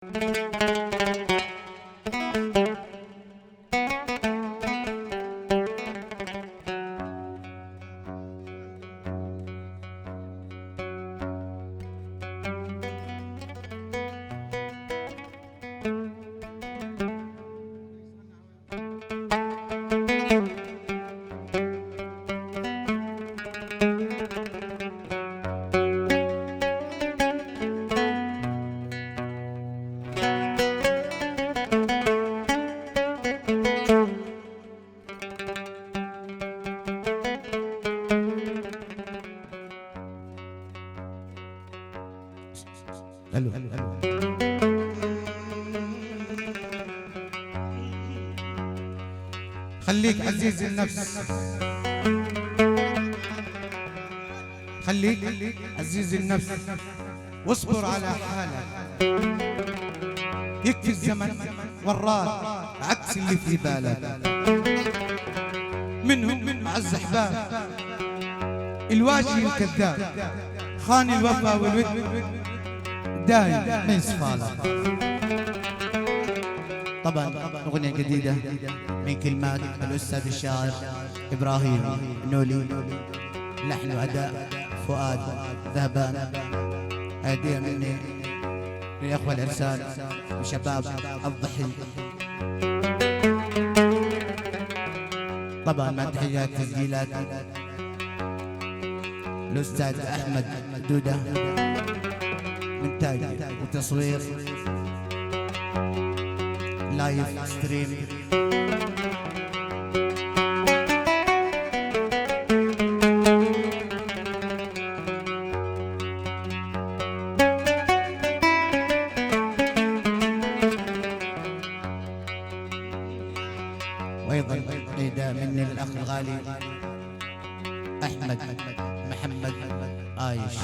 حلو. خليك عزيز النفس، خليك عزيز النفس واصبر على حالك. يكفي الزمن وراك عكس اللي في بالك. منهم مع الزحباب الواجي الكذاب، خان الوفا والود دايم ما يصفاله. طبعا أغنية جديدة من كلمات الأستاذ الشاعر إبراهيم نولي، لحن وأداء فؤاد ذهبان. هدية مني للأخوة الإرسال وشباب الضحي. طبعا مع تحيات تسجيلات الأستاذ أحمد دودة، إنتاج وتصوير لايف ستريم. وايضا نداء مني للاخ الغالي احمد محمد عايش.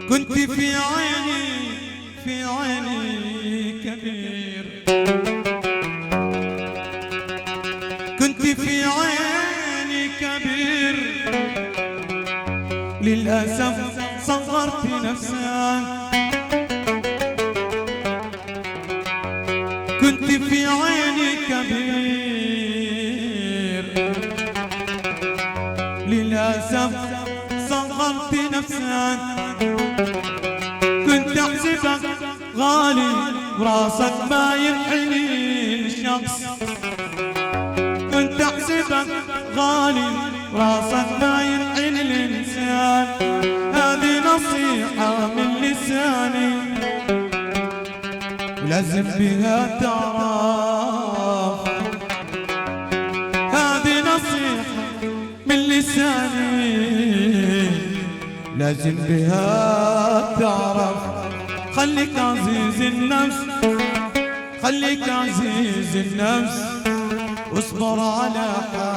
كنت في عيني كبير، كنت في عيني كبير، للأسف صغرت نفسك. كنت في عيني كبير، للأسف صغرت نفسك. كنت أحسبك غالي وراسك ما ينحني الشخص. كنت أحسبك غالي وراسك ما ينحني الإنسان. هذه نصيحة من لساني ولازم بها تعرف. هذه نصيحة من لساني لازم بها تعرف. خليك عزيز النفس، خليك عزيز النفس واصبر على حالك.